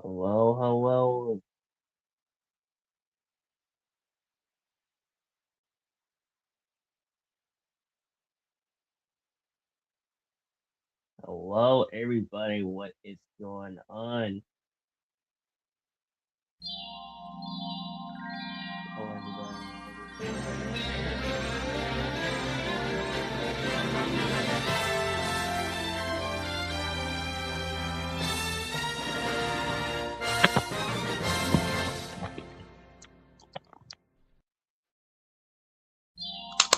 Hello, hello, hello, everybody. What is going on? Hello, everybody. What is going on?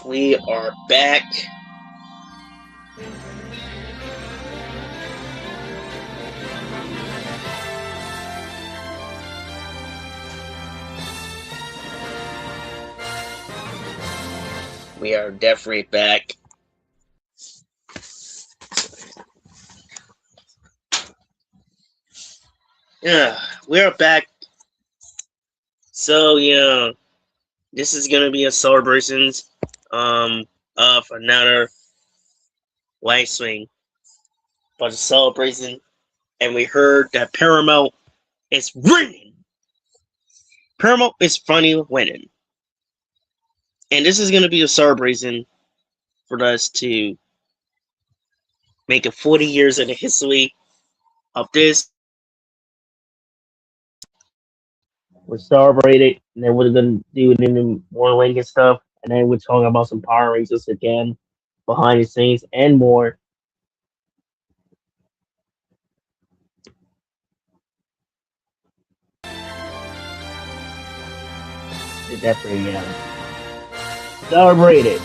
We are back. We are definitely back. Yeah, we are back. So this is gonna be a celebrations of another live swing, but a celebration, and we heard that Paramount is winning. Paramount is finally winning, and this is gonna be a celebration for us to make it 40 years in the history of this. We're celebrating, and then we're gonna do it in more Lincoln stuff, and then we're talking about some Power Rangers again, behind the scenes, and more. Definitely, celebrate it.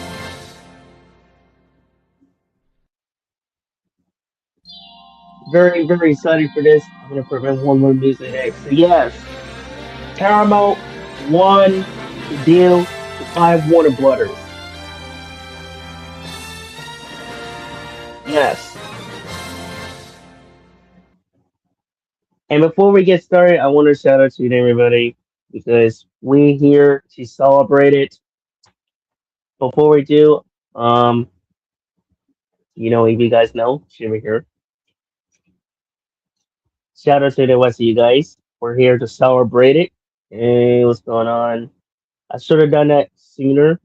Very, very excited for this. I'm gonna prevent one more music next. So yes, Paramount won the deal to buy Warner Brothers. Yes. And before we get started, I want to shout out to everybody because we're here to celebrate it. Before we do, um, if you guys know, we're here. Shout out to the rest of you guys. We're here to celebrate it. Hey, what's going on? I should have done that sooner,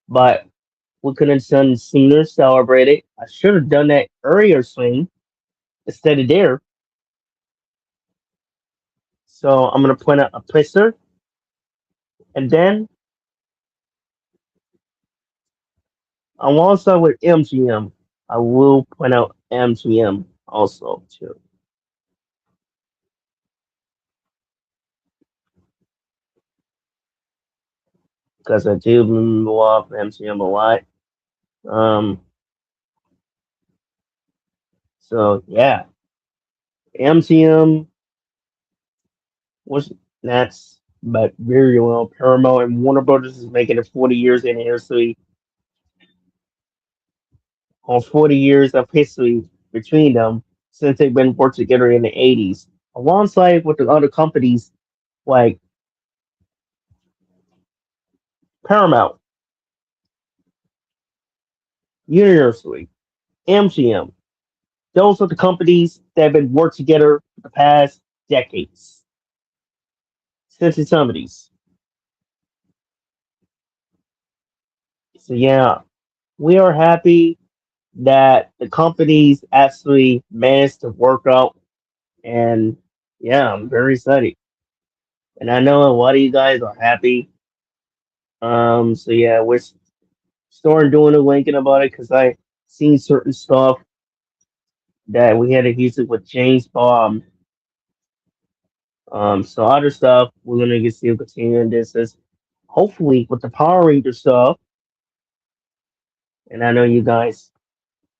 but we couldn't have done sooner. Celebrate it. I should have done that earlier swing instead of there. So I'm gonna point out a placer, and then I want to start with MGM. I will point out MGM also too, because I do love MGM a lot. Um, so yeah, MGM was that's but very well. Paramount and Warner Brothers is making it 40 years in history, on 40 years of history between them since they've been working together in the 80s, alongside with the other companies like Paramount, Universal, MGM. Those are the companies that have been worked together for the past decades since the 70s. So yeah, we are happy that the companies actually managed to work out, and yeah, I'm very excited. And I know a lot of you guys are happy. So yeah, we're starting doing a linking about it because I seen certain stuff that we had to use it with James Bond. So other stuff we're gonna get still continuing this is hopefully with the Power Ranger stuff. And I know you guys,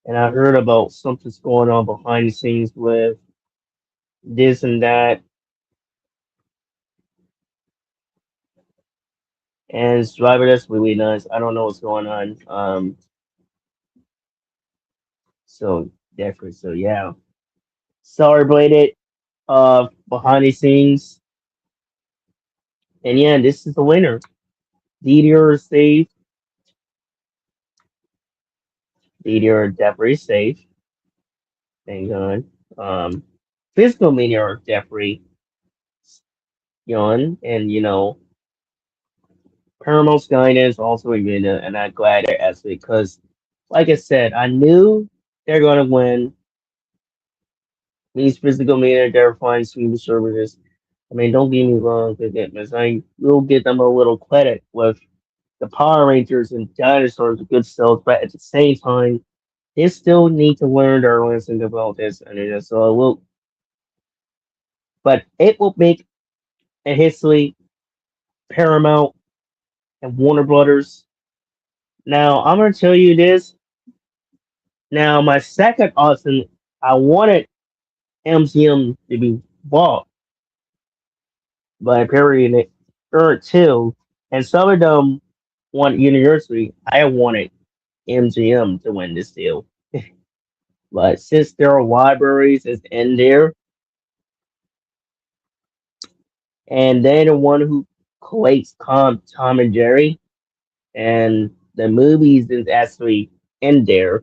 and I heard about something's going on behind the scenes with this and that, and it's driving us really nuts. I don't know what's going on. So definitely, so yeah, celebrated behind the scenes, and yeah, this is the winner. DDR is safe. DDR definitely safe. Thank God. Um, physical media are definitely young, and Paramount's guidance also even, and I'm glad they're asking because, like I said, I knew they're gonna win these physical media. They're fine streaming services. I mean, don't get me wrong, because I will give them a little credit with the Power Rangers and dinosaurs, good stuff, but at the same time, they still need to learn their lesson about this, and so it will, but it will make a history. Paramount and Warner Brothers. Now, I'm gonna tell you this. Now, my second option, I wanted MCM to be bought by Perry Earth too, and some of them want University. I wanted MGM to win this deal, but since their libraries is in there, and they're the one who creates Tom and Jerry, and the movies is actually in there.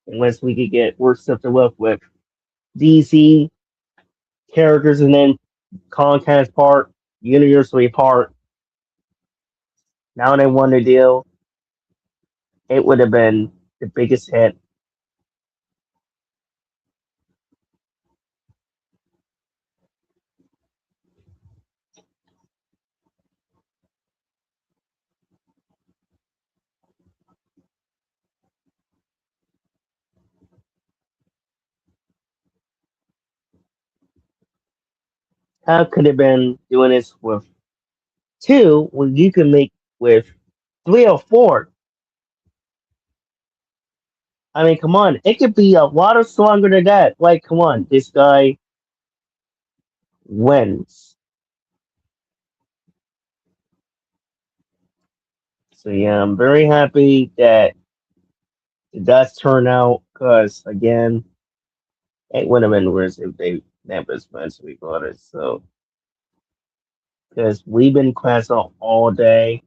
Unless we could get worse stuff to work with DC characters, and then Comcast part, Universally part. Now they won the deal. It would have been the biggest hit. How could have been doing this with two when you can make with three or four? I mean, come on, it could be a lot stronger than that. Like, come on, this guy wins. So yeah, I'm very happy that it does turn out. Because again, it would have been worse if they never spent to be honest. So because we've been class all day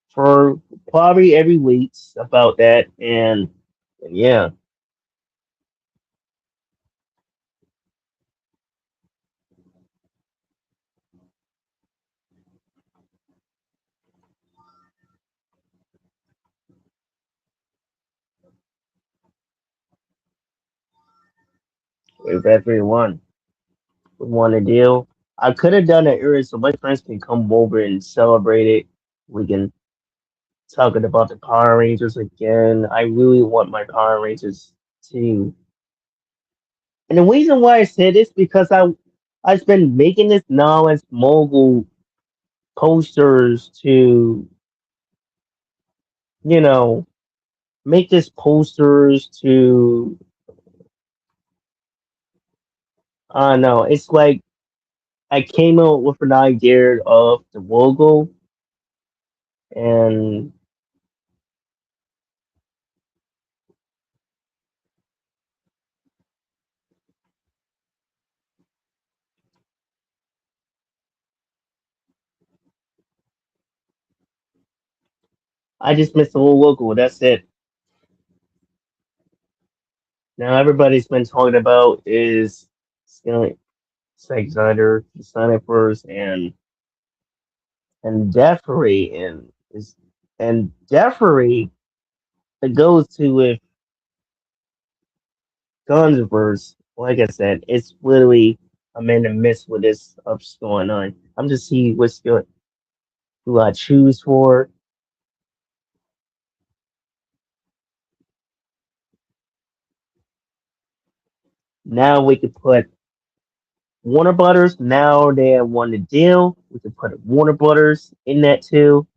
for probably every week about that, and yeah, with everyone we want a deal. I could have done it earlier so my friends can come over and celebrate it. We can talk about the Power Rangers again. I really want my Power Rangers team. And the reason why I said this because I've been making this now as mogul posters to, you know, make this posters to I don't know. It's like I came up with an idea of the logo, and I just missed the whole logo. That's it. Now everybody's been talking about is Snake Snyder, the Sonic first, and Deferry, and Deferry it goes to with Gunsverse. Like I said, it's literally I'm in the midst with this up's going on. I'm just see what's good, who I choose for. Now we could put Warner Brothers. Now they have won the deal. We could put Warner Brothers in that too.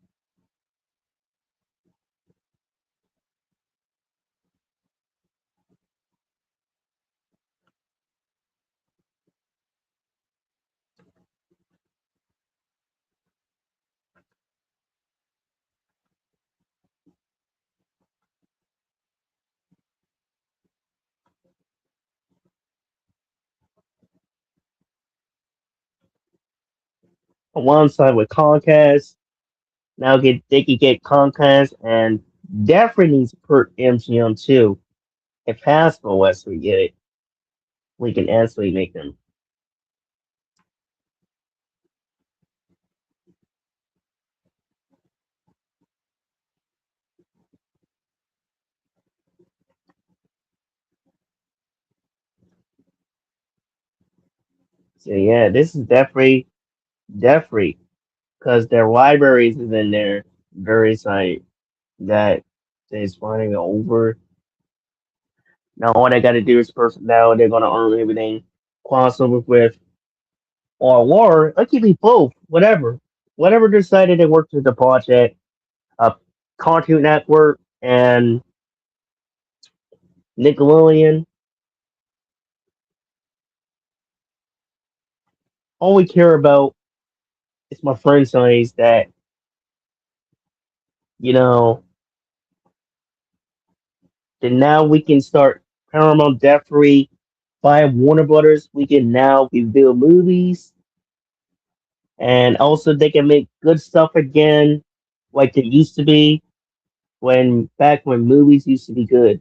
alongside with Comcast. Now get they can get Comcast and definitely needs to put MGM too. If possible, West we get it, we can actually make them. So yeah, this is definitely because their libraries is in there. Very excited that it's running over. Now all they got to do is person now they're gonna earn everything crossover with or it could be both, whatever decided they worked with the project, uh, Cartoon Network and Nickelodeon. All we care about is my friend says that you know that now we can start Paramount debt free by Warner Brothers. We can now reveal movies and also they can make good stuff again like they used to be when back when movies used to be good.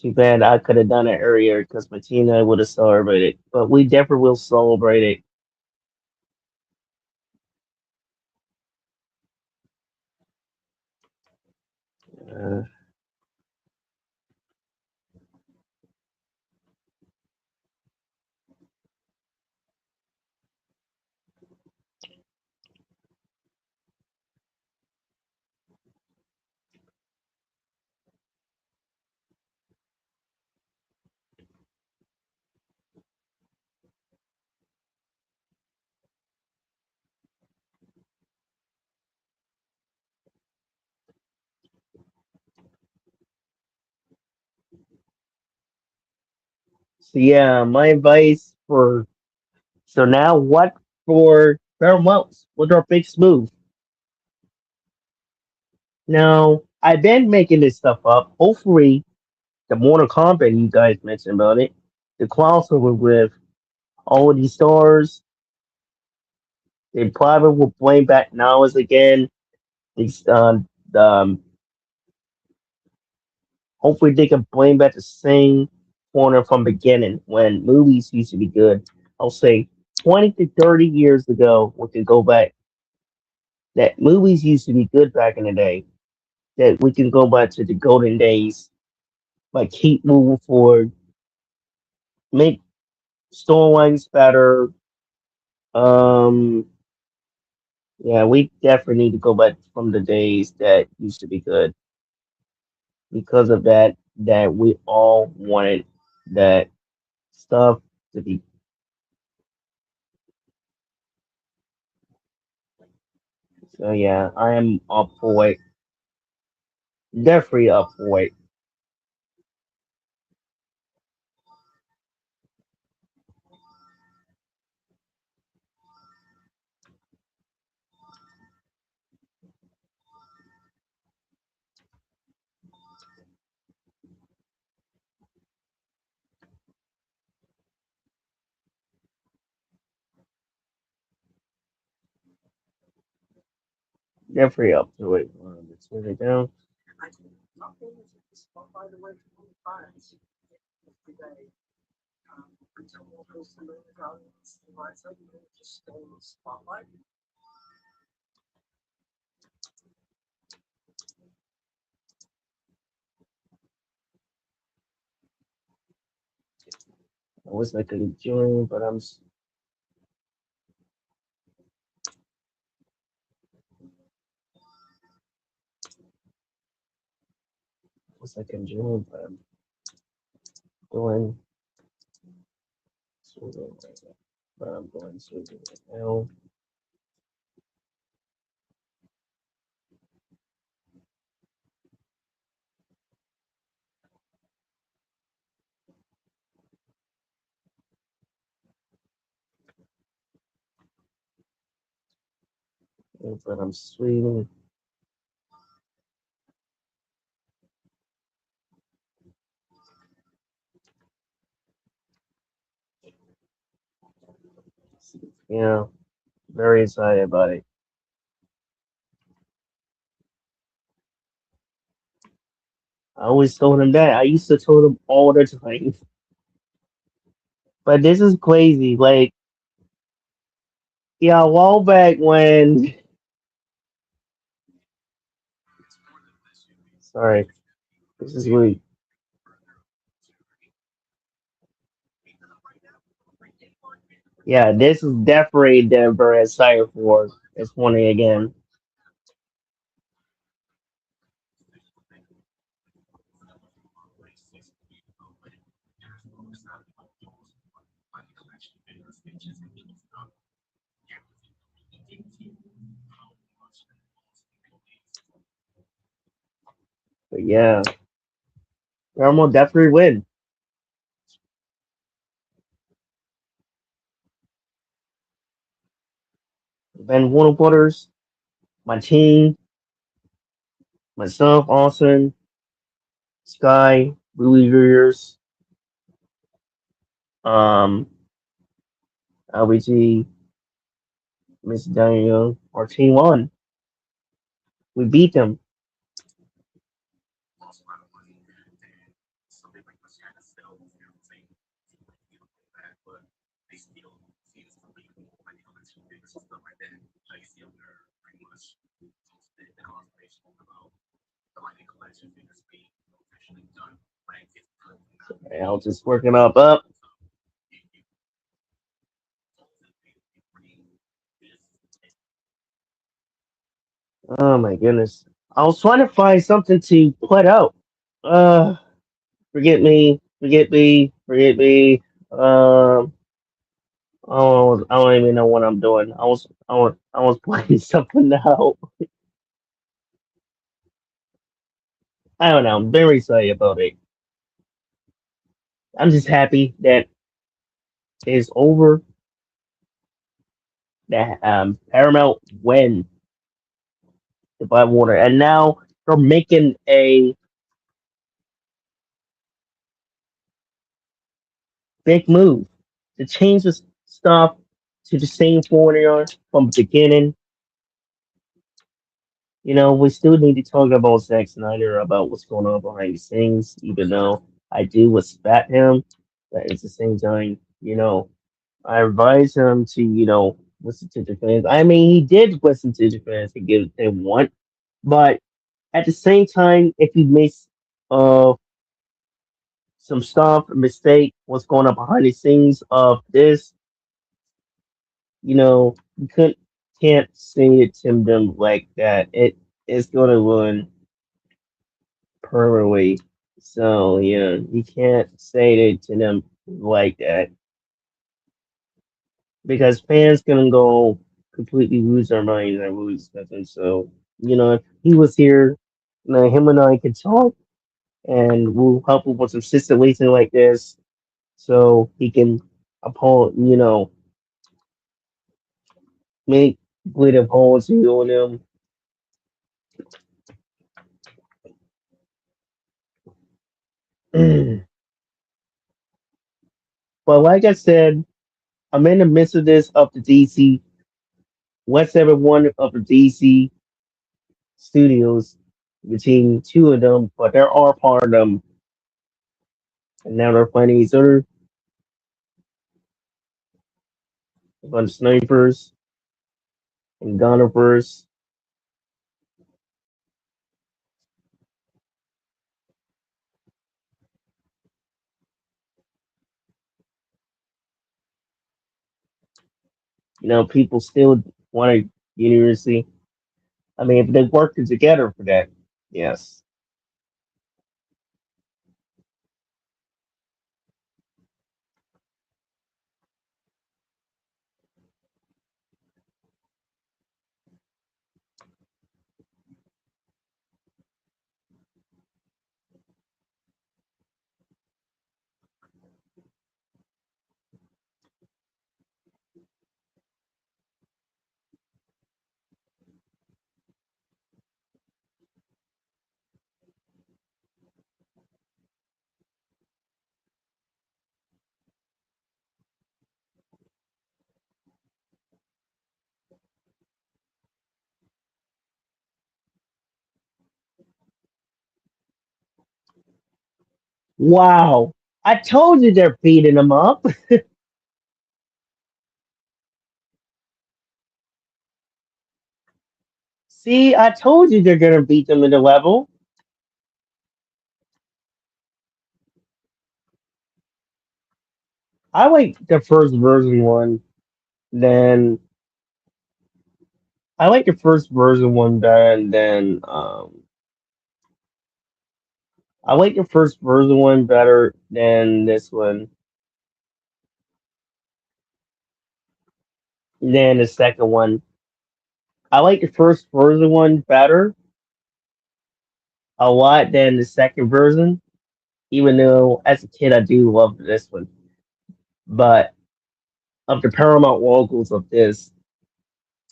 Too bad I could have done it earlier because Martina would have celebrated. But we definitely will celebrate it. Uh, so yeah, my advice for so now what for Paramount? What's our big move? Now I've been making this stuff up. Hopefully, the Mortal Kombat you guys mentioned about it, the crossover with all of these stars, they probably will bring back Knowledge again. These um, hopefully they can bring back the same corner from beginning when movies used to be good. I'll say 20 to 30 years ago, we can go back. That movies used to be good back in the day. That we can go back to the golden days, like keep moving forward, make storylines better. Um, yeah, we definitely need to go back from the days that used to be good. Because of that, that we all wanted that stuff to be. So yeah, I am up for it. Definitely up for it. Definitely up to it. Let's put it down. I was like a join, but was like a join, but I'm going to it right now. But I'm going to it right now. But I'm streaming. Yeah, very excited about it. I always told him that. I used to tell him all the time. But this is crazy. Like, yeah, a while back when, sorry, this is weird. Yeah, this is definitely Denver as Cyber for this morning again. But yeah, Paramount definitely win. Ben Warner Brothers, my team, myself, Austin, Sky, Louis Rears, um, LBG, Miss Daniel, our team won. We beat them. I was just working up. Oh my goodness. I was trying to find something to put out. Uh, forget me. Um, I don't even know what I'm doing. I was playing something out. I don't know. I'm very excited about it. I'm just happy that it's over. That Paramount win the Blackwater, and now they're making a big move to change the stuff to the same formula from the beginning. You know, we still need to talk about Zack Snyder about what's going on behind the scenes, even though I do respect him. But at the same time, I advise him to, listen to the fans. I mean, he did listen to the fans to give them one, but at the same time, if he makes uh some stuff, a mistake, what's going on behind the scenes of this, you can't say it to them like that. It's gonna ruin permanently. So yeah, you can't say it to them like that because fans gonna go completely lose their minds and lose nothing. So if he was here, him and I could talk, and we'll help him with some situation like this, so he can make great apology on him. But like I said, I'm in the midst of this of the DC West everyone of the DC studios between two of them, but there are part of them, and now they're fighting each other. A bunch of snipers and gunnerers. People still want to university. I mean, if they work together for that, yes. Wow. I told you they're beating them up. See, I told you they're gonna beat them in the level. I like the first version one. Then I like the first version one better than I like the first version one better than this one, than the second one. I like the first version one better a lot than the second version, even though as a kid I do love this one. But of the Paramount logos of this,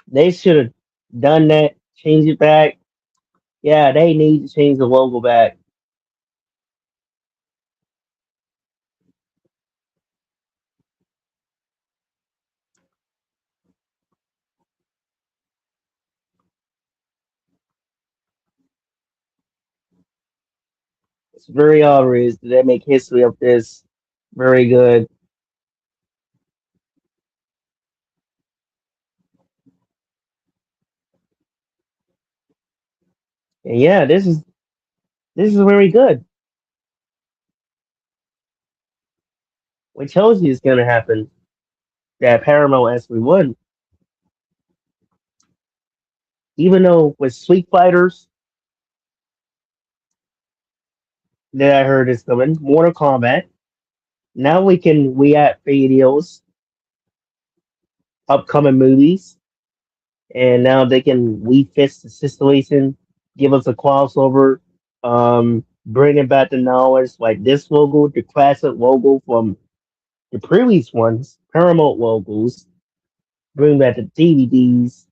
they should have done that, change it back. Yeah, they need to change the logo back. It's very obvious that they make history of this very good. And yeah, this is very good. What tells you it's gonna happen that Paramount actually won. Even though with Street Fighters that I heard is coming, Mortal Kombat. Now we can react videos, upcoming movies, and now they can refix the situation, give us a crossover, bringing back the knowledge like this logo, the classic logo from the previous ones, Paramount logos, bring back the DVDs,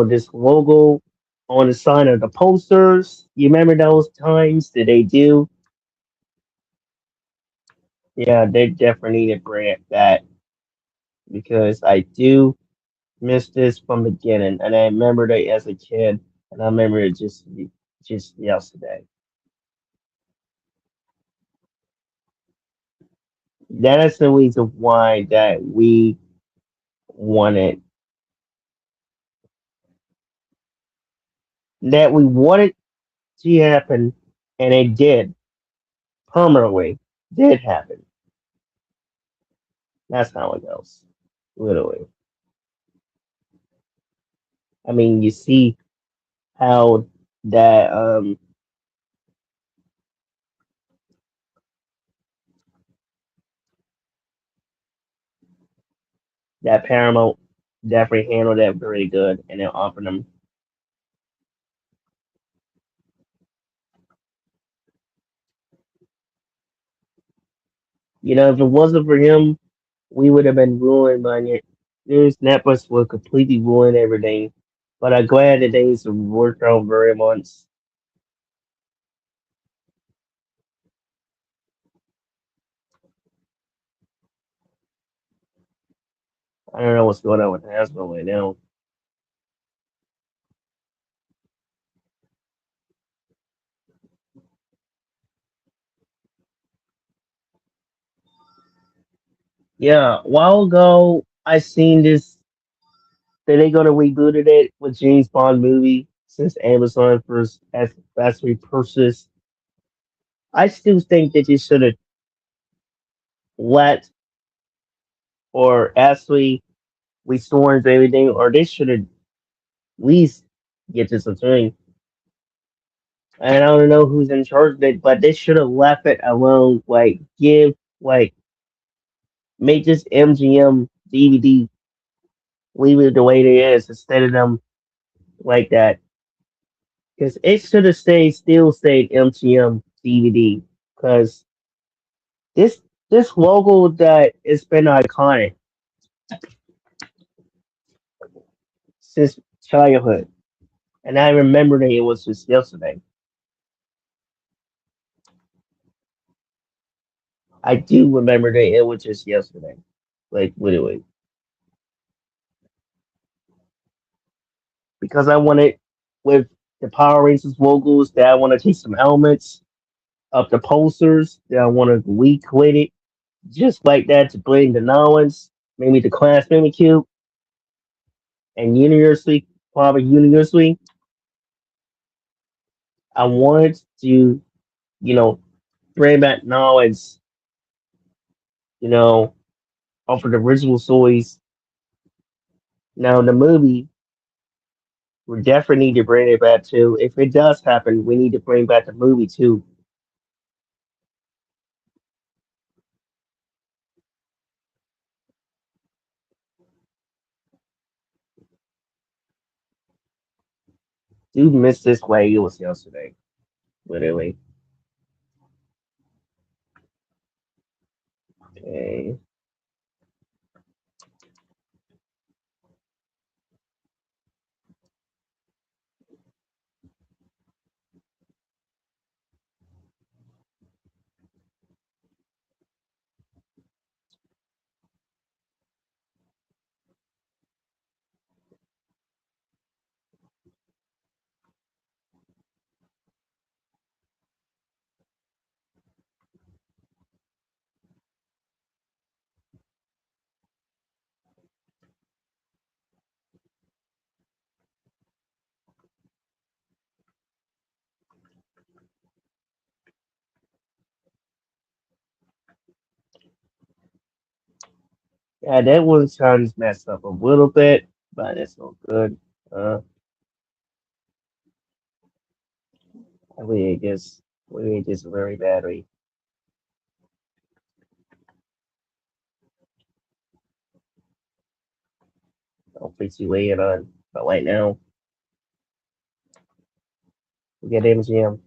this logo on the side of the posters. You remember those times that they do? Yeah, they definitely need to bring it back because I do miss this from the beginning, and I remember it as a kid, and I remember it just yesterday. That is the reason why that we wanted that we wanted to happen, and it did permanently did happen. That's how it goes, literally. I mean, you see how that that Paramount definitely handled that very good, and it offered them. If it wasn't for him, we would have been ruined by it. This Netflix would completely ruin everything. But I'm glad that they worked out very much. I don't know what's going on with Hasbro right now. Yeah, a while ago I seen this that they gonna rebooted it with James Bond movie since Amazon first has actually purchased. I still think that you should have let or actually restored everything, or they should have at least get this a thing. And I don't know who's in charge of it, but they should have left it alone. Like make this MGM DVD leave it the way it is instead of them like that. Because it should have stayed MGM DVD. Because this this logo that it's been iconic since childhood, and I remember that it was just yesterday. I do remember that it was just yesterday, like literally, because I wanted with the Power Rangers logos that I want to take some helmets. of the posters that I want to recreate it just like that to bring the knowledge, maybe the class memory cube and universally, probably universally. I wanted to, you know, bring back knowledge, you know, of the original stories. Now the movie, we definitely need to bring it back too. If it does happen, we need to bring back the movie too. Dude missed this way it was yesterday, literally. Okay. Yeah, that one sounds messed up a little bit, but it's all good. Uh, I mean, we need this very badly. I'll fix you later on. But right now, we get MGM.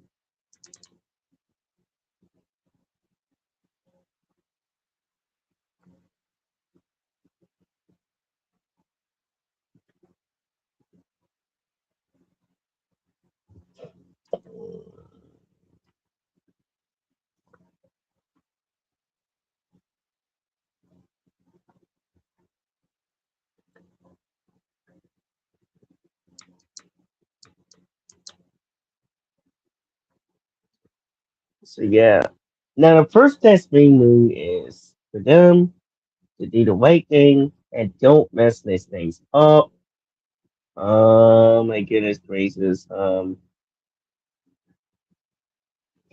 So yeah. Now the first test we move is for them to do the right thing and don't mess these things up. Oh my goodness gracious.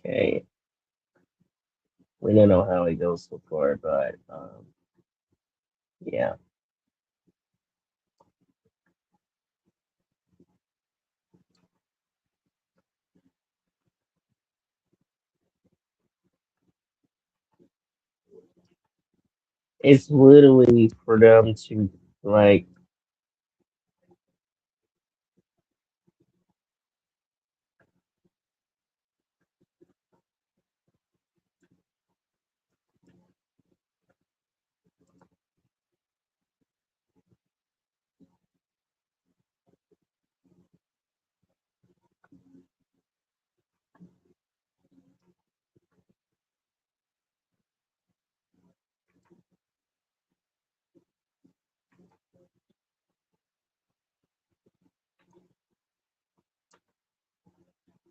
Okay. We don't know how it goes so far, but yeah. It's literally for them to like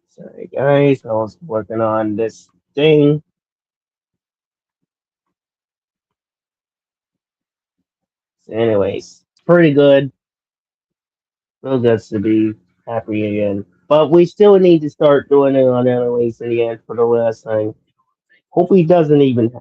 sorry guys, I was working on this thing. So anyways, pretty good. Real good to be happy again. But we still need to start doing it on anyways again for the last time. Hope he doesn't even.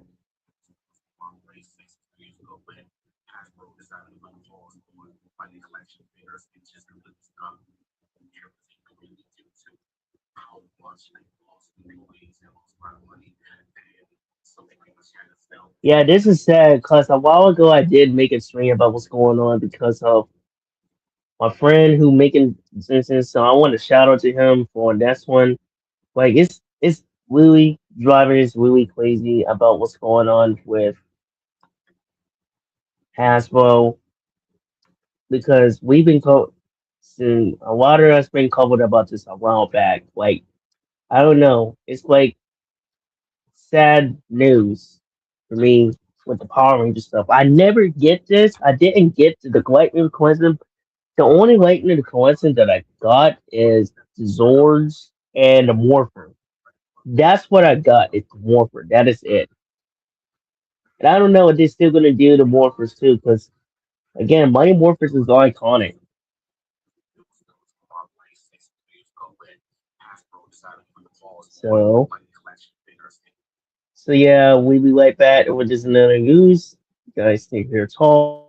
Yeah, this is sad because a while ago I did make a stream about what's going on because of my friend who making sense. So I want to shout out to him for that one. Like it's really driving us really crazy about what's going on with Hasbro because we've been seeing a lot of us been covered about this a while back. Like I don't know, it's like sad news for me with the Power Ranger stuff. I never get this. I didn't get to the lightning coincidence. The only lightning coincidence that I got is the Zords and the Morpher. That's what I got. It's Morpher. That is it. And I don't know if they're still gonna do the Morphers too, because again, Mighty Morphers is iconic. So, so yeah, we'll be right back with this another news. You guys take your talk.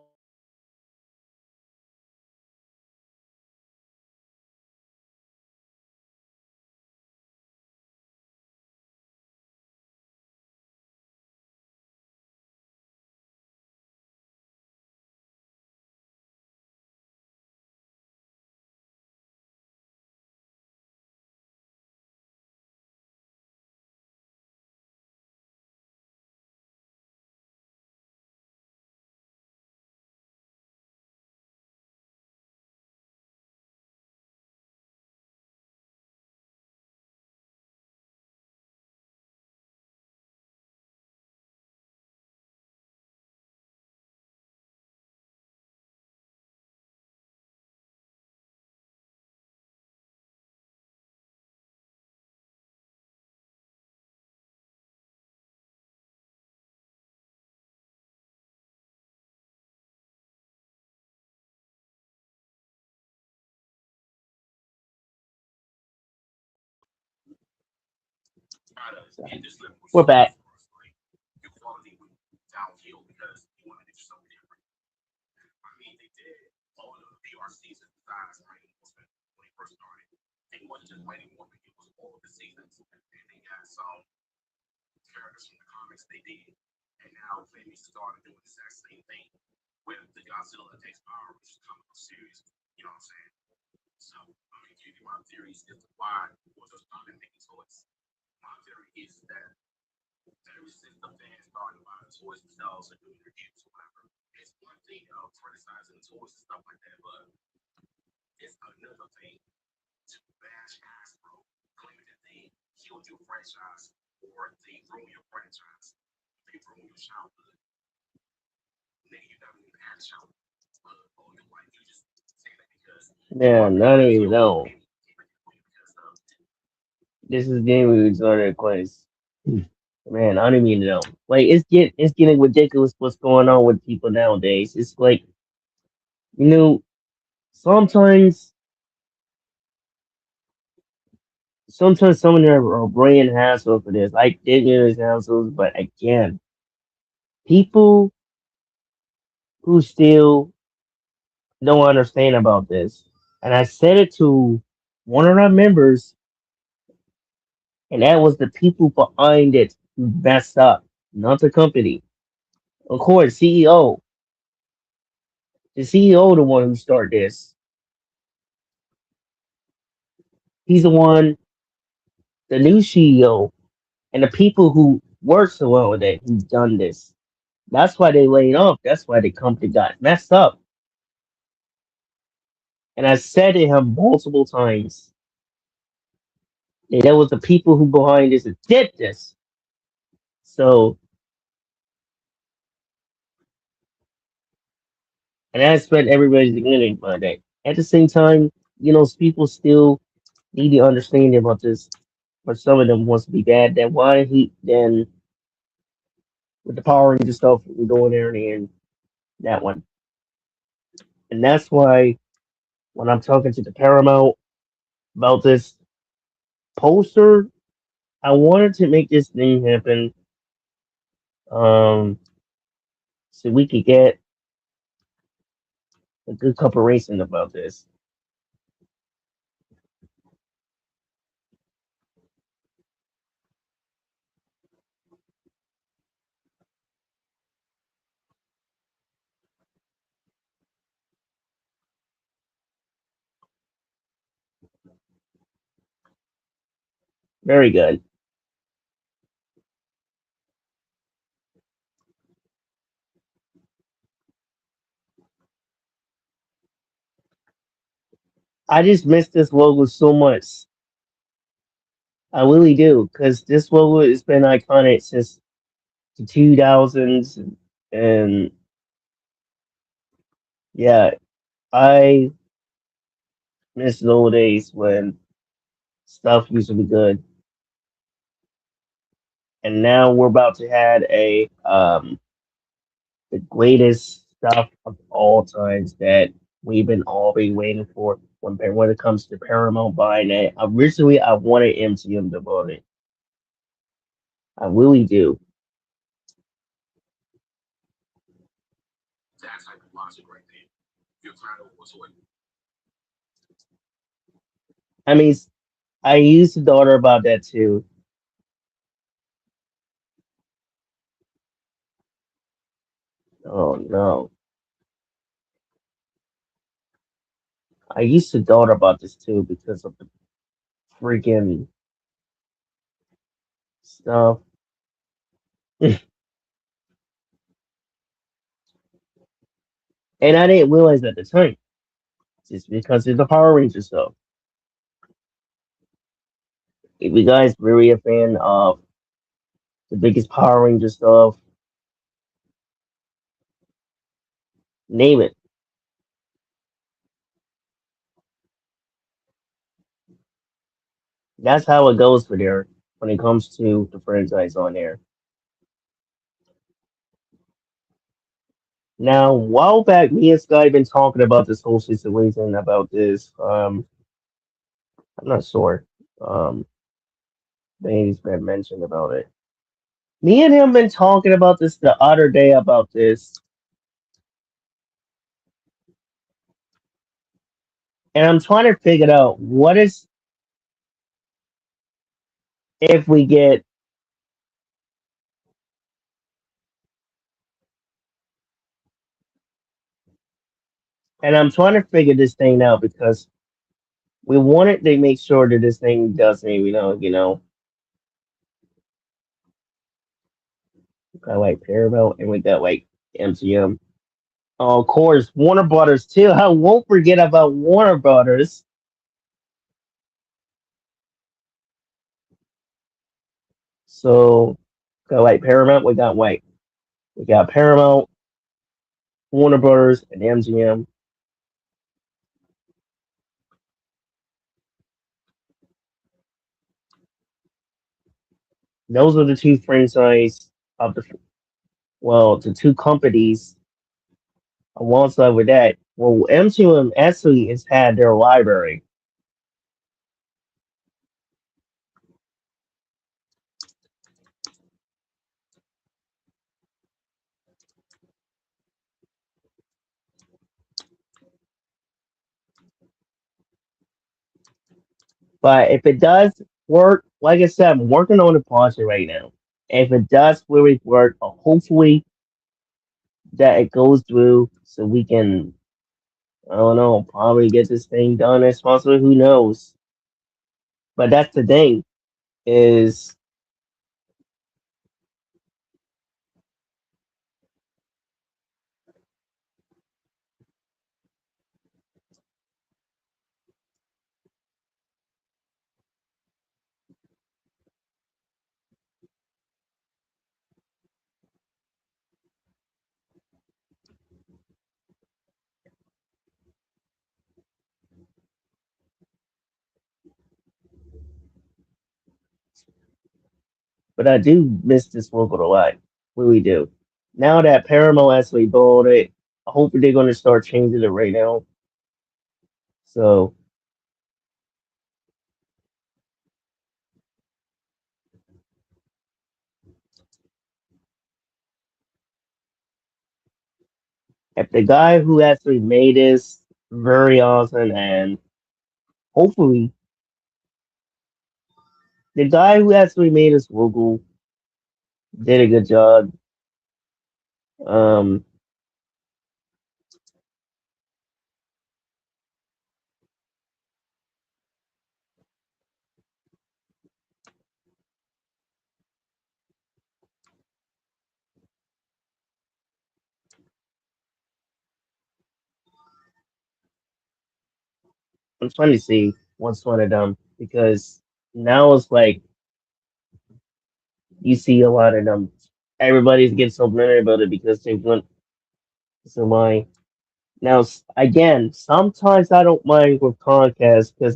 So, we're back. Yeah, not even know. This is game we was on quiz. Man, I don't even know. Like it's getting ridiculous what's going on with people nowadays. It's like, you know, sometimes sometimes some of them are brain hassle for this. I did use hassles, but again, people who still don't understand about this. And I said it to one of our members, and that was the people behind it who messed up, not the company. Of course, CEO, the CEO, the one who started this. He's the one, the new CEO, and the people who work so well with it who's done this. That's why they laid off. That's why the company got messed up. And I said to him multiple times that there was the people who behind this that did this. So, and I expect everybody's beginning by that. At the same time, people still need to understand about this. But some of them wants to be bad. That why he then with the Power Ranger stuff, we go in there and that one. And that's why when I'm talking to the Paramount about this poster, I wanted to make this thing happen, um, so we could get a good cooperation about this. Very good. I just miss this logo so much. I really do, because this logo has been iconic since the 2000s, and yeah, I miss the old days when stuff used to be good. and now we're about to have a the greatest stuff of all times that we've been all been waiting for when it comes to Paramount buying it. Originally, I wanted MTM to buy it. I really do. I mean, I used to daughter about that too. Oh no, I used to daughter about this too because of the freaking stuff, and I didn't realize at the time just because it's the Power Rangers stuff. If you guys really a fan of the biggest Power Ranger stuff, name it. That's how it goes for there when it comes to the franchise on there. Now, a while back, me and Sky been talking about this whole situation about this. I'm not sure. Um, Danny's been mentioned about it. Me and him been talking about this the other day about this, and I'm trying to figure out what is if we get, and I'm trying to figure this thing out because we wanted to make sure that this thing doesn't, got like Paramount and we got like MGM. Oh, of course, Warner Brothers too. I won't forget about Warner Brothers. So got like Paramount, we got Paramount, Warner Brothers, and MGM. Those are the two franchise of the two companies alongside with that. Well, MGM actually has had their library, but if it does work, like I said, I'm working on the project right now. If it does really work, hopefully that it goes through so we can, I don't know, probably get this thing done as possible. Who knows? But that's the thing is, but I do miss this world a lot. Really do. Now that Paramount actually bought it, I hope they're going to start changing it right now. So if the guy who actually made this very awesome and hopefully the guy who actually made this logo did a good job. Um, I'm trying to see what's one of them because now it's like you see a lot of them. Everybody's getting so mad about it because they went to mine. Now, again, sometimes I don't mind with Comcast because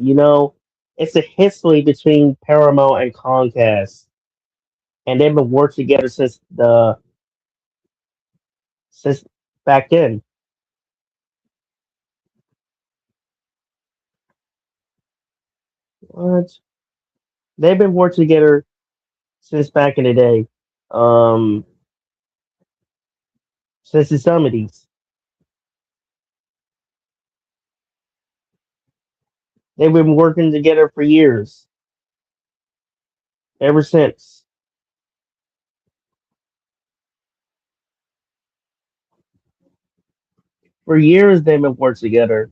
it's a history between Paramount and Comcast. and they've been working together since back then. What? They've been working together since back in the day. Um, since the seventies, they've been working together for years. Ever since, for years they've been working together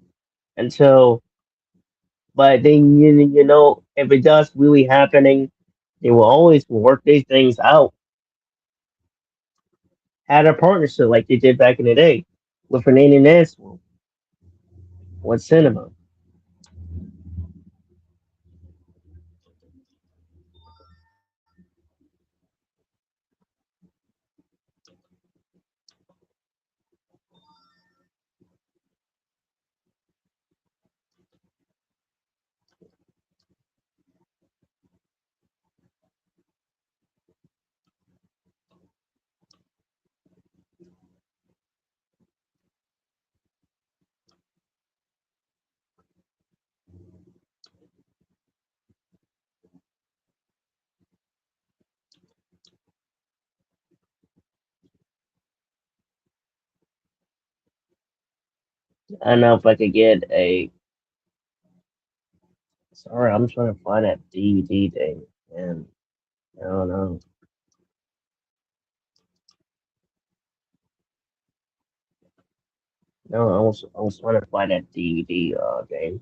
until. But then you know, if it does really happening, they will always work these things out, had a partnership like they did back in the day with an international with cinema. I don't know if I could get a. Sorry, I'm trying to find that DVD thing, and I don't know. No, I was trying to find that DVD game.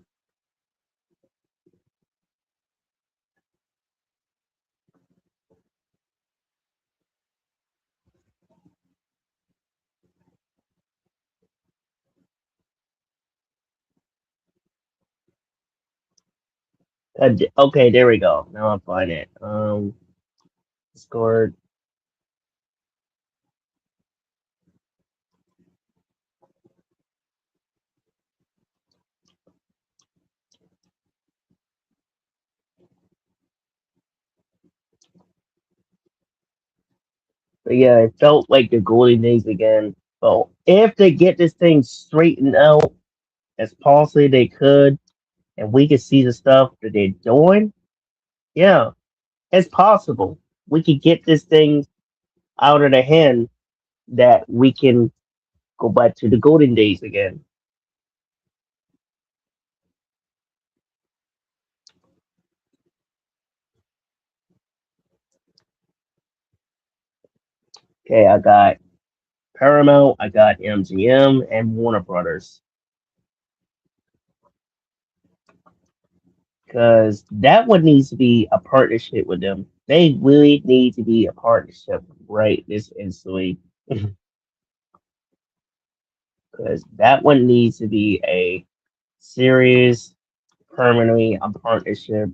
Okay, there we go. Now I find it. Scored. But yeah, it felt like the golden days again. But if they get this thing straightened out as possibly they could, and we could see the stuff that they're doing, yeah, it's possible. We could get this thing out of the hand that we can go back to the golden days again. Okay, I got Paramount, I got MGM, and Warner Brothers. Because that one needs to be a partnership with them. They really need to be a partnership right this instantly. Because that one needs to be a serious, permanently a partnership.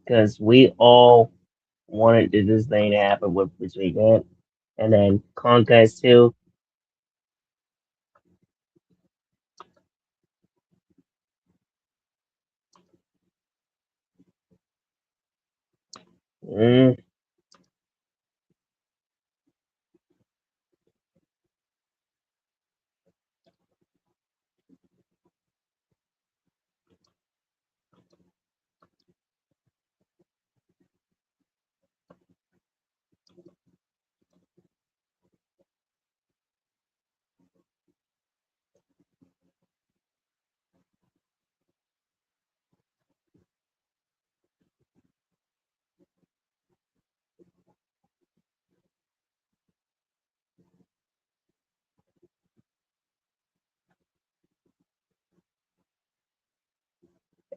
Because we all wanted this thing to happen with Virginia, and then Comcast too. Mm.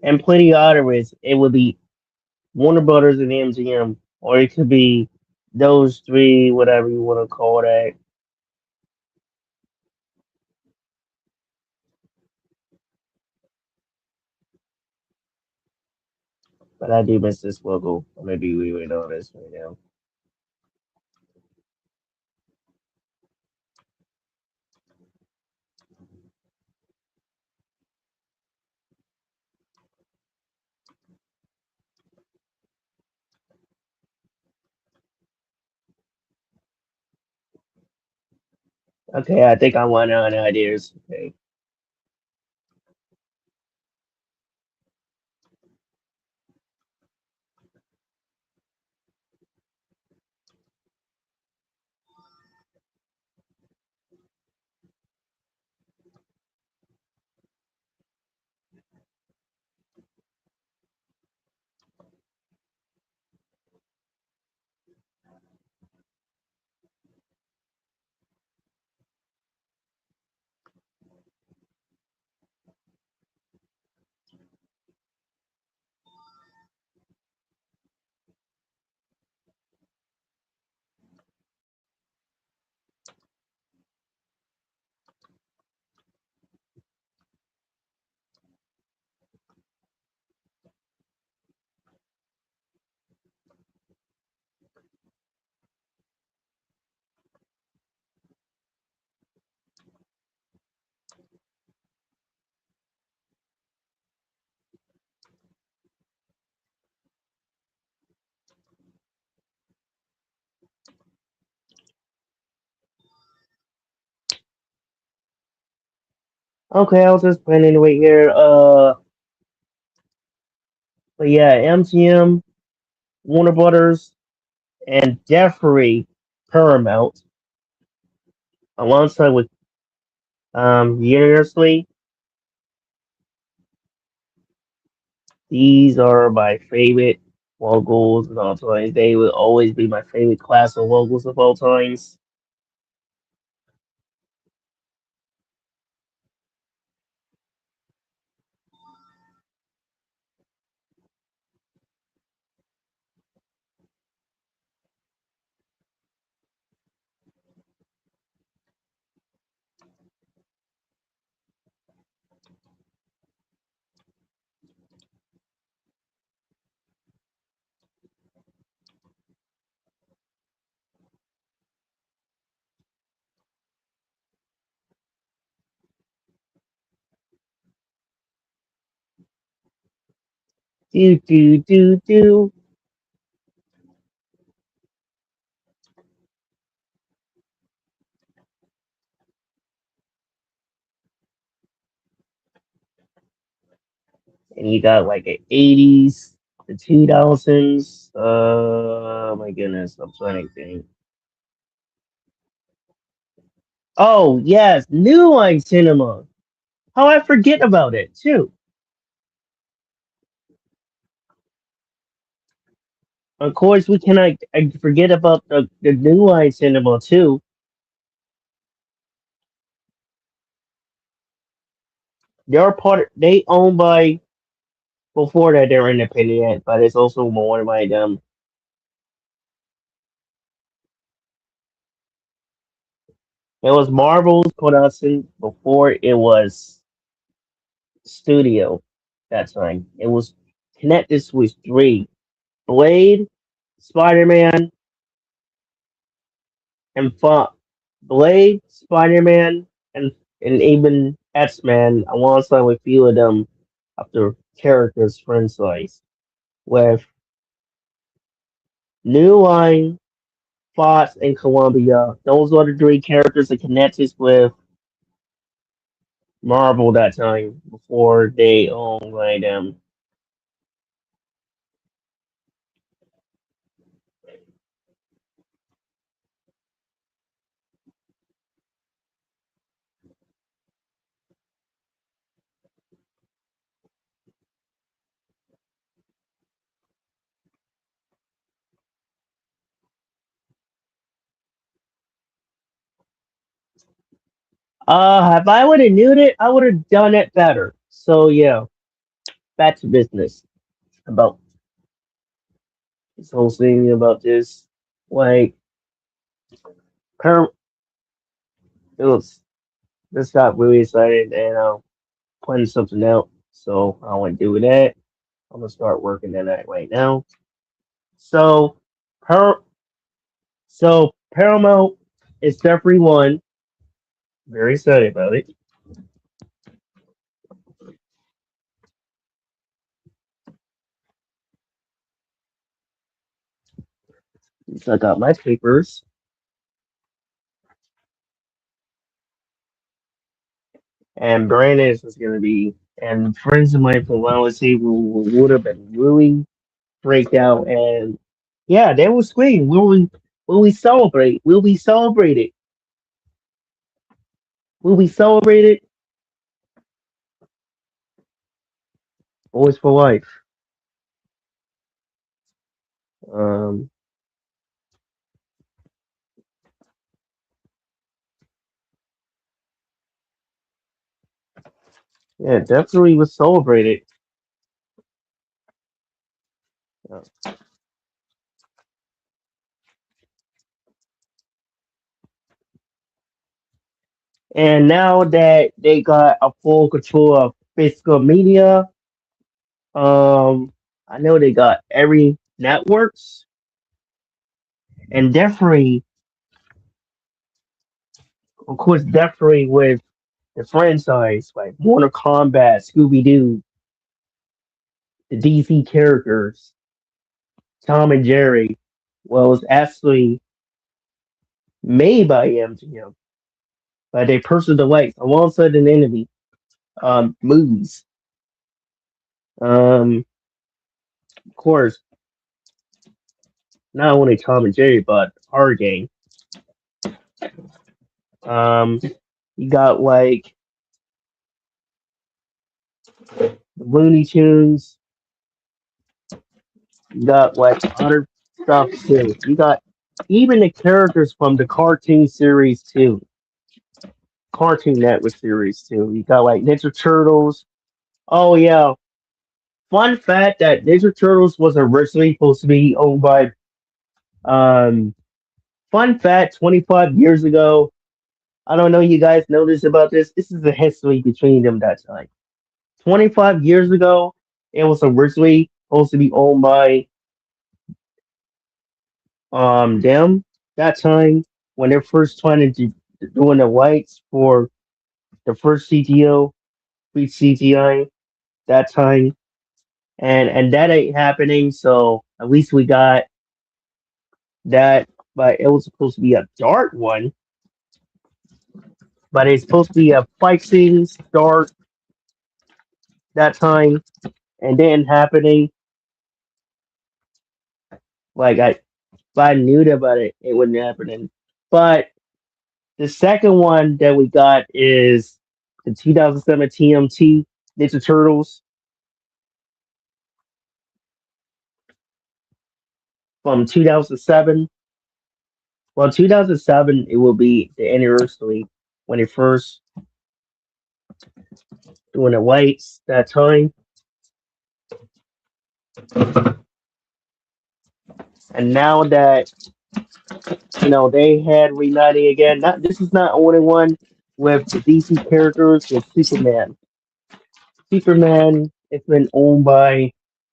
And plenty of other ways. It would be Warner Brothers and MGM, or it could be those three, whatever you want to call that. But I do miss this logo. Or maybe we would know this right now. Okay, I think I went on ideas. Okay. Okay, I was just planning to wait here. But yeah, MGM, Warner Brothers, and Jeffrey Paramount, alongside with Universally. These are my favorite logos of all time. They will always be my favorite class of logos of all times. Do do do do. And you got like an 80s, the 2000s. My goodness, I'm trying to think. Oh yes, New Line Cinema. How I forget about it too. Of course, we cannot forget about the New Line Cinema too. They're part. They owned by before that they're independent, but it's also more by them. It was Marvel's production before it was studio. That time it was connected with three: Blade, Spider Man, and Blade, Spider Man, and even X Men alongside with few of them of the characters franchise with New Line, Fox, and Columbia. Those are the three characters that connected with Marvel that time before they owned like them. If I would have knew it, I would have done it better. So yeah, back to business about this whole thing about this. Like, per it was this got really excited and planning something out. So I want to do that. I'm gonna start working on that right now. So per so Paramount is definitely one. Very excited about it. So I got my papers. and Brandon was gonna be, and friends of mine from around the table would have been really freaked out, and yeah, they were screaming, will we celebrate? Will we celebrate it? Will we celebrate it? Boys for life. Um, yeah, definitely was celebrated. Uh, And now that they got a full control of physical media, I know they got every networks and definitely, of course, definitely with the franchise like Mortal Kombat, Scooby Doo, the DC characters, Tom and Jerry. Well, it's actually made by MGM, by their personal delights, alongside an enemy movies. Of course, not only Tom and Jerry, but our game. Um, you got like the Looney Tunes. You got like other stuff too. You got even the characters from the cartoon series too, Cartoon Network series too. You got like Ninja Turtles. Oh yeah, fun fact that Ninja Turtles was originally supposed to be owned by. Um, fun fact: 25 years ago, I don't know you guys know this about this. This is the history between them that time. 25 years ago, it was originally supposed to be owned by them that time when they're first trying to doing the lights for the first CTO, free CGI that time, and that ain't happening. So at least we got that, but it was supposed to be a dark one, but it's supposed to be a fight scenes dark that time, and then happening. Like if I knew about it, it wouldn't happen. But the second one that we got is the 2007 TMT Ninja Turtles from 2007. Well, 2007 it will be the anniversary when it first doing the lights that time, and now that they had reuniting again. Not this is not only one with the DC characters with Superman. Superman, it's been owned by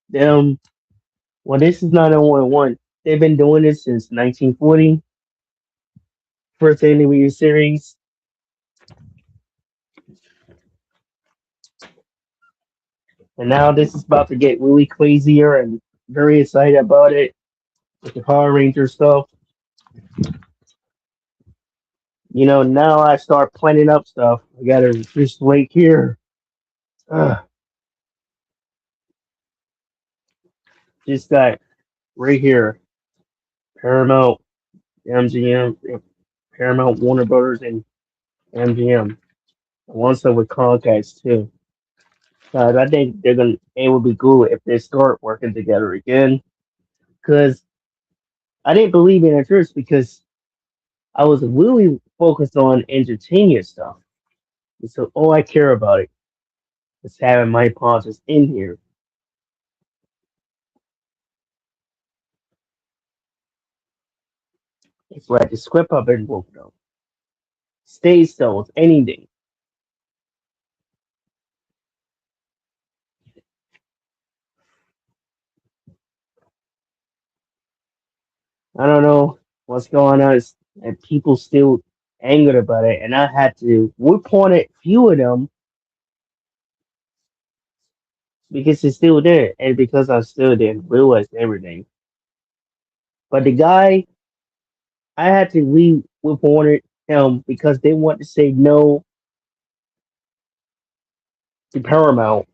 them. Well, this is not the only one. They've been doing this since 1940, first animated series, and now this is about to get really crazier and very excited about it with the Power Ranger stuff. Now I start planning up stuff. I gotta just wait here. Uh, just got right here, Paramount, MGM, Paramount, Warner Brothers, and MGM. One stuff with Comcast too. I think it would be cool if they start working together again. Because I didn't believe in it at first because I was really focused on entertainment stuff. And so all I care about it is having my pauses in here. It's like the script I've been working on. Stay still with anything. I don't know what's going on, and people still angered about it. And I had to report it few of them because it's still there, and because I still didn't realize everything. But the guy, I had to report him because they want to say no to Paramount.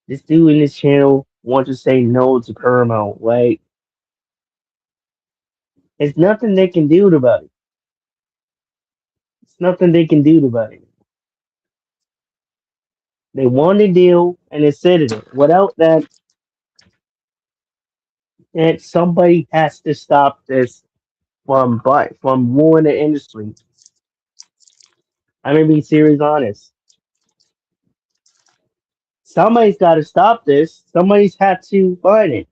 This dude in this channel wants to say no to Paramount. Like, it's nothing they can do about it. It's nothing they can do about it. They won the deal and they said it. Without that, and somebody has to stop this from ruining the industry. I'm gonna be serious honest. Somebody's got to stop this. Somebody's had to find it.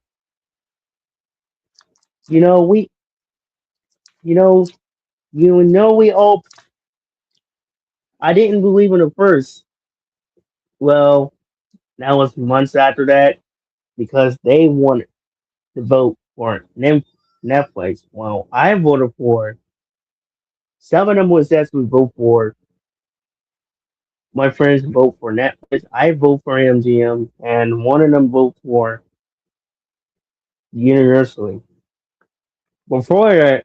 You know we. You know we all. I didn't believe in it first. Well, that was months after that because they wanted to vote for Netflix. Well, I voted for some of them was actually vote for my friends vote for Netflix. I vote for MGM, and one of them vote for Universally. Before that,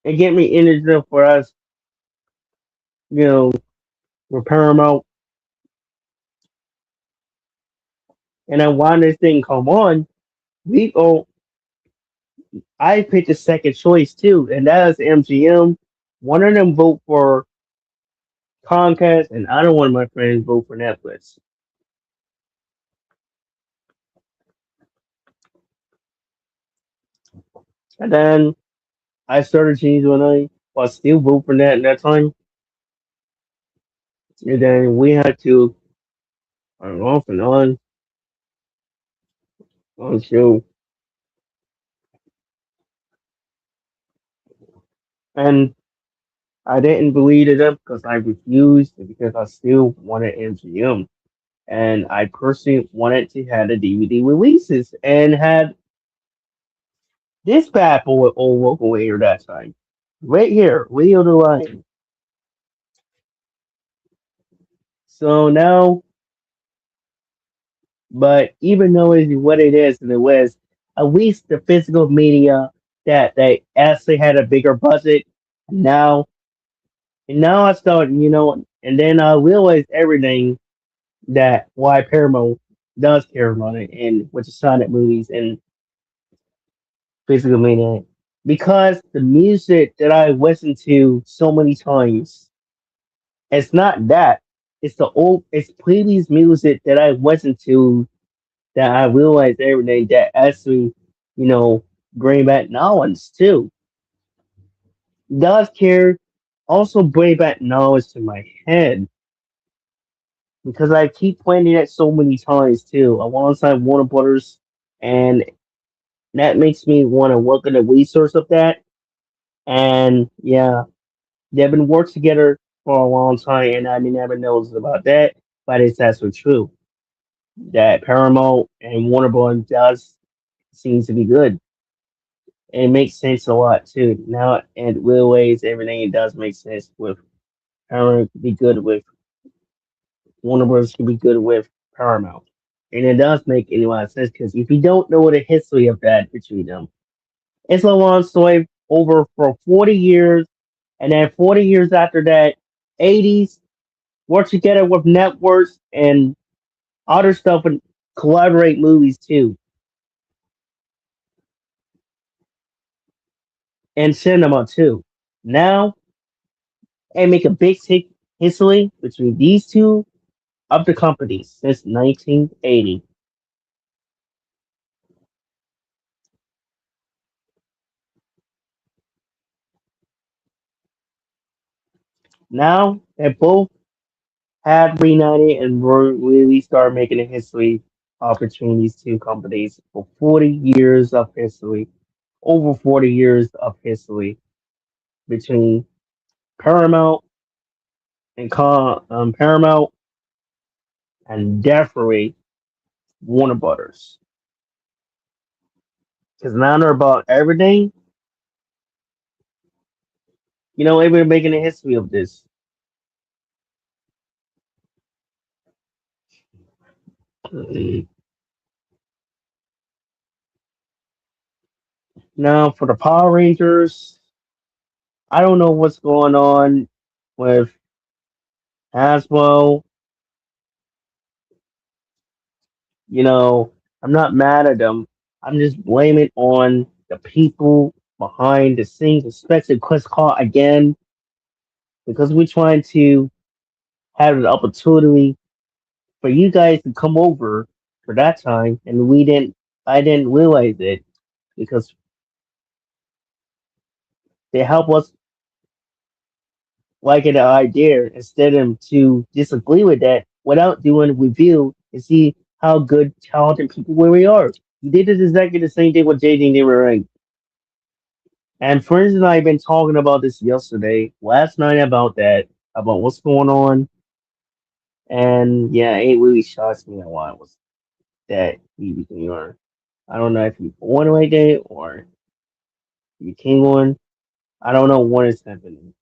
it get me interested for us, you know, for Paramount, and then when this thing come on, we go. I picked a second choice too, and that is MGM. One of them vote for Comcast, and other one of my friends vote for Netflix. And then I started changing when I still vote for that at that time. And then we had to off and on show. And I didn't believe it up because I refused and because I still wanted MGM. And I personally wanted to have the DVD releases and had this bad boy on local air that time. Right here, Leo the Lion. So now, but even though it's what it is and it was, at least the physical media that they actually had a bigger budget. Now, and now I started, and then I realized everything that why Paramount does care about it and with the Sonic movies and physical media. Because the music that I listened to so many times, it's not that. It's previous music that I listened to that I realized everything that actually, you know, bring back knowledge too. Does care also bring back knowledge to my head because I keep playing it so many times too, alongside Warner Brothers, and that makes me want to look at the resource of that. And yeah, they've been working together for a long time, and I never knows about that, but it's actually true that Paramount and Warner Brothers does seems to be good. It makes sense a lot too. Now, and real ways, everything it does make sense with Paramount to be good with Warner Brothers can be good with Paramount. And it does make a lot of sense because if you don't know the history of that between them, it's a long story over for 40 years, and then 40 years after that, 80s, work together with networks and other stuff and collaborate movies too, and cinema too. Now, and make a big history between these two of the companies since 1980. Now, they both have reunited and really start making a history between these two companies for 40 years of history, over 40 years of history between Paramount Paramount and definitely Warner Brothers. Because now they're about everything. Everybody making a history of this. Now for the Power Rangers, I don't know what's going on. with Haswell, you know, I'm not mad at them. I'm just blaming on the people behind the scenes, especially Chris Call again, because we're trying to have an opportunity for you guys to come over for that time, and we didn't. I didn't realize it because they help us like an idea instead of to disagree with that without doing a review and see how good talented people we are. You did this exactly the same thing with JJ and they were right. And friends and I have been talking about this yesterday, last night about that, about what's going on. And yeah, it really shocks me a lot was that he became your I don't know if you born like that or you came on. I don't know what is happening.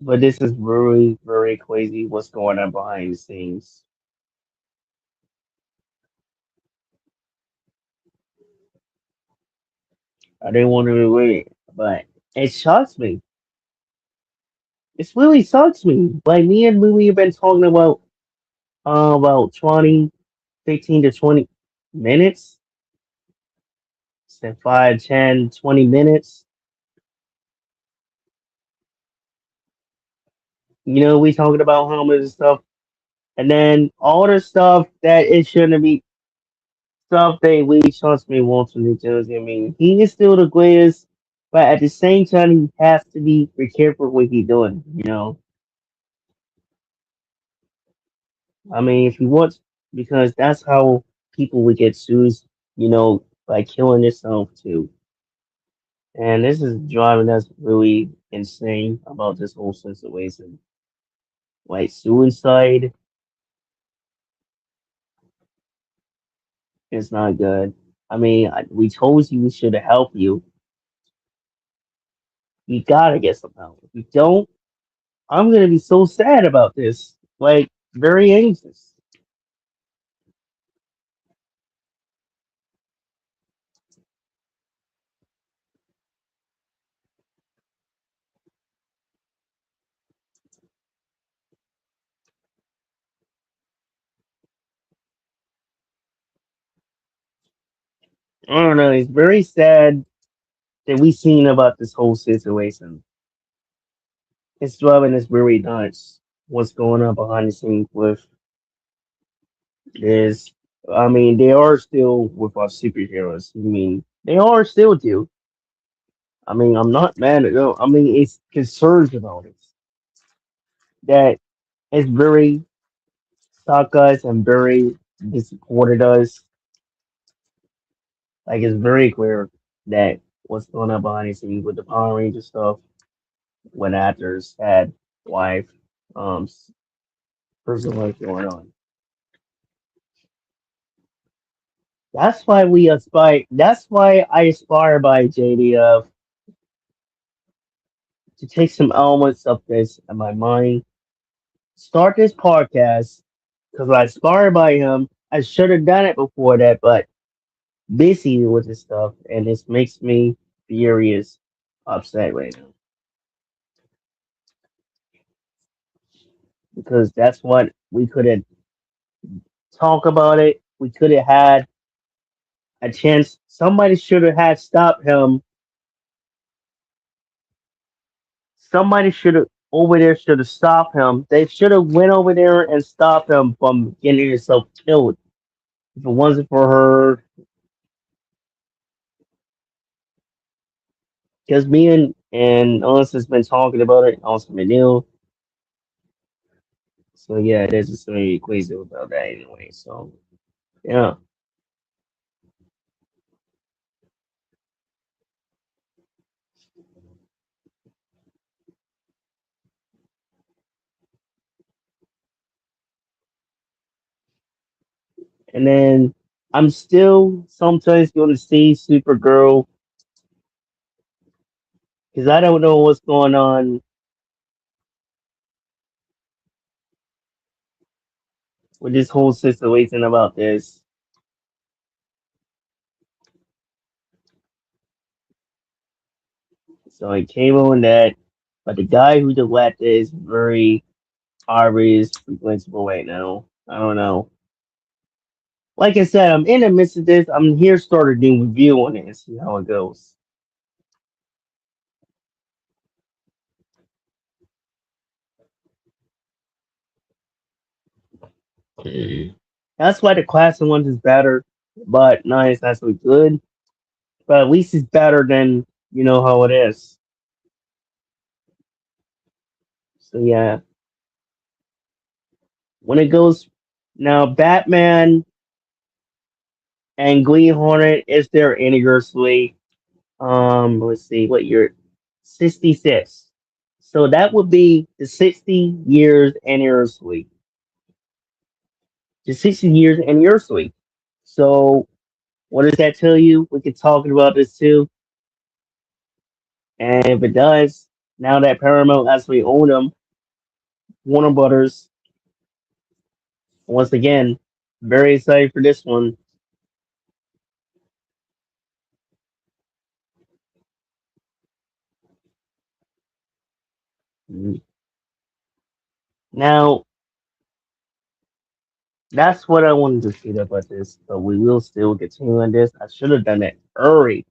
But this is very, very crazy what's going on behind the scenes. I didn't want to wait, but it shocks me. It really shocks me. Like me and Louie have been talking about 20, 15 to 20 minutes, say 5, 10, 20 minutes. We talking about helmets and stuff, and then all the stuff that it shouldn't be stuff that we trust me wants from New Jersey. I mean, he is still the greatest, but at the same time, he has to be careful what he's doing. I mean, if he wants, because that's how people would get sued, by killing themselves too. And this is driving us really insane about this whole situation. Like suicide is not good. I mean, we told you we should have helped you. You gotta get some help. If you don't, I'm gonna be so sad about this. Like, very anxious. I don't know. It's very sad that we seen about this whole situation. It's driving us very nuts. What's going on behind the scenes with this? I mean, they are still with our superheroes. I mean, they are still do. I mean, I'm not mad at them. I mean, it's concerns about it that it's very shocked us and very disappointed us. Like it's very clear that what's going on behind the scenes with the Power Ranger stuff when actors had wife, um, personal life going on. That's why we aspire. That's why I aspire by JD to take some elements of this in my mind, start this podcast because I aspire by him. I should have done it before that, but busy with this stuff, and this makes me furious, upset right now because that's what we could have talked about it. We could have had a chance. Somebody should have had stopped him. Somebody should have over there should have stopped him. They should have went over there and stopped him from getting himself killed. If it wasn't for her, because me and us has been talking about it, also Manil. So yeah, there's just some equation about that anyway. So yeah, and then I'm still sometimes going to see Supergirl because I don't know what's going on with this whole situation about this. So I came on that. But the guy who directed is very obvious replaceable right now. I don't know. Like I said, I'm in the midst of this. I'm here to start a new review on it and see how it goes. Mm. That's why the classic ones is better, but not as necessarily good. But at least it's better than you know how it is. So yeah, when it goes now, Batman and Green Hornet is their anniversary. Let's see, what year? 66. So that would be the 60 years anniversary. The 60 years anniversary. So what does that tell you? We could talk about this too. And if it does, now that Paramount actually own them, Warner Brothers, once again, very excited for this one. Now, that's what I wanted to say about this, but we will still continue on this. I should have done it early.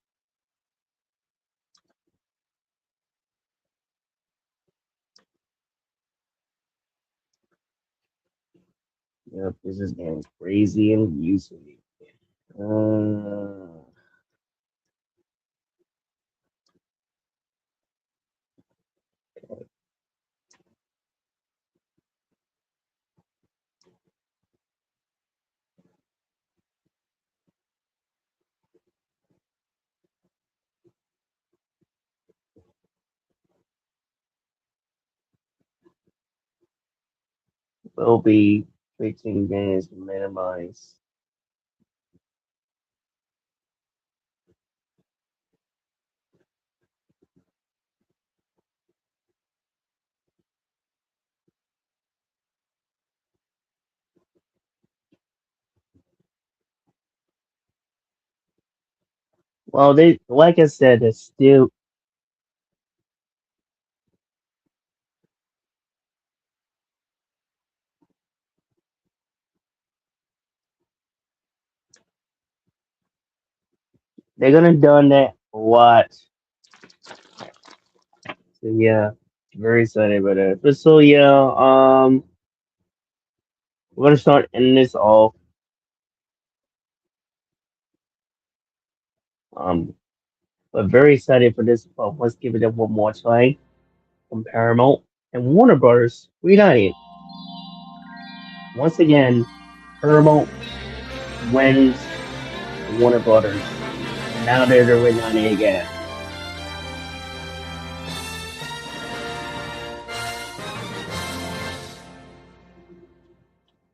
Yep, this is getting crazy and useful. Uh, will be 15 minutes minimized. Well, they like I said, they're gonna done that a lot. So yeah, very excited about it. But so yeah, we're gonna start ending this off. Um, but very excited for this. But let's give it up one more try from Paramount and Warner Brothers reunited once again. Paramount wins Warner Brothers, and now they're reunited again.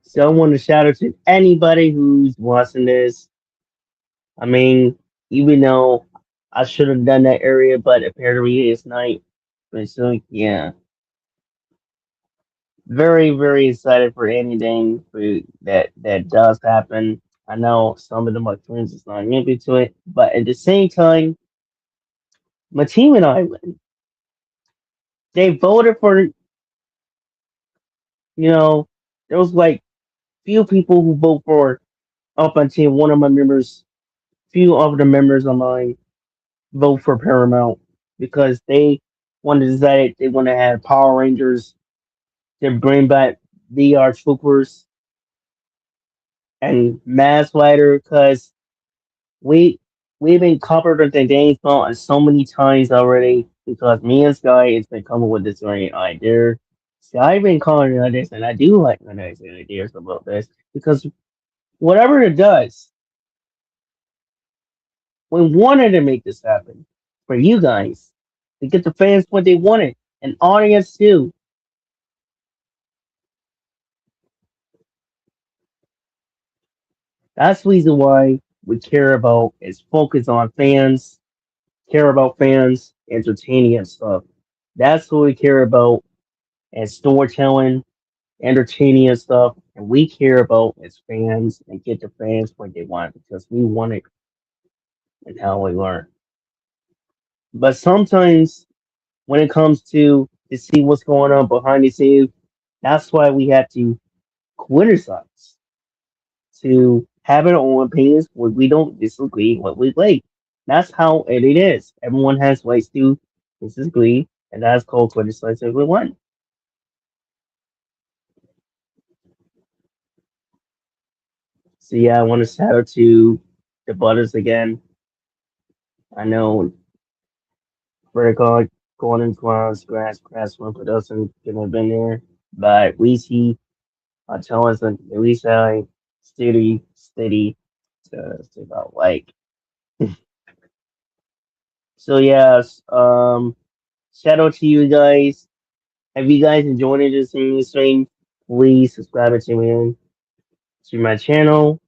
So I want to shout out to anybody who's watching this. I mean, even though I should have done that area, but apparently it's night. But so yeah, very excited for anything that does happen. I know some of them my friends is not into it, but at the same time, my team and I they voted for there was like few people who vote for up until one of my members, few of the members of mine vote for Paramount because they want to decide they want to have Power Rangers to bring back VR Troopers and Mass Rider because we we've been covered with the Danes Fault so many times already because me and Sky has been coming with this very idea. Sky been calling on this and I do like the nice ideas about this because whatever it does, we wanted to make this happen for you guys to get the fans what they wanted, and audience too. That's the reason why we care about is focus on fans, care about fans, entertaining and stuff. That's what we care about as storytelling, entertaining and stuff. And we care about as fans and get the fans what they want because we want it and how we learn. But sometimes when it comes to see what's going on behind the scenes. That's why we have to criticize, to have our own opinions when we don't disagree what we like. That's how it is. Everyone has rights to disagree, and that's called criticize everyone. So yeah, I want to shout out to the Butters again. I know Vertical Golden Claws, Grass One Production could have been there, but we see tell us that we say steady to about like. So yes, shout out to you guys. Have you guys enjoyed this stream? Please subscribe to my channel.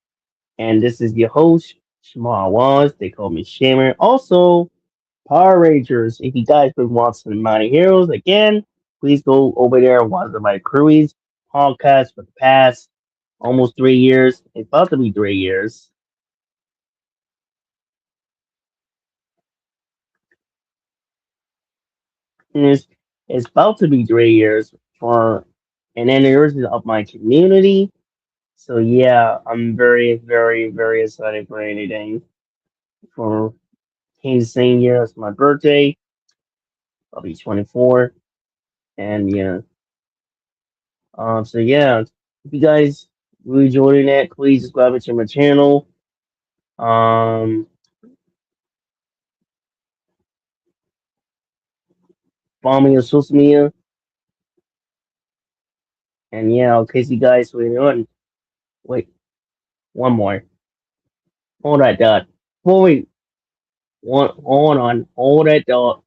And this is your host, Shamal Waz. They call me Shamer. Also, Power Rangers. If you guys been watching Mighty Heroes again, please go over there and watch the My Cruise podcast for the past almost 3 years. It's about to be 3 years. It's, it's about to be 3 years for an anniversary of my community. So yeah, I'm very excited for anything. For the same year as my birthday, I'll be 24, and yeah. So yeah, if you guys really enjoying it, please subscribe to my channel. Um, Follow me on social media, and yeah, I'll catch you guys later on. Wait, one more. Hold that dot. Wait, hold on. Hold that dot.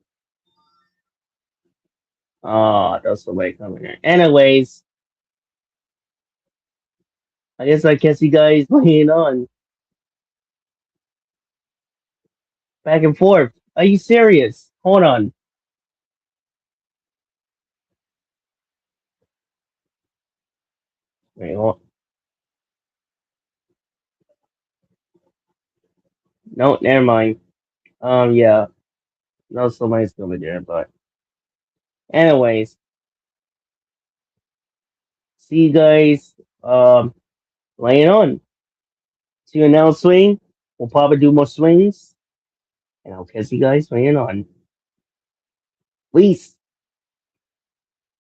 That's the way coming here. Anyways, I guess I catch you guys later on. Back and forth. Are you serious? Hold on. Wait, hold. No, never mind. Yeah. No, somebody's gonna be there, but anyways, see you guys later on. See you now swing. We'll probably do more swings, and I'll catch you guys later on. Peace.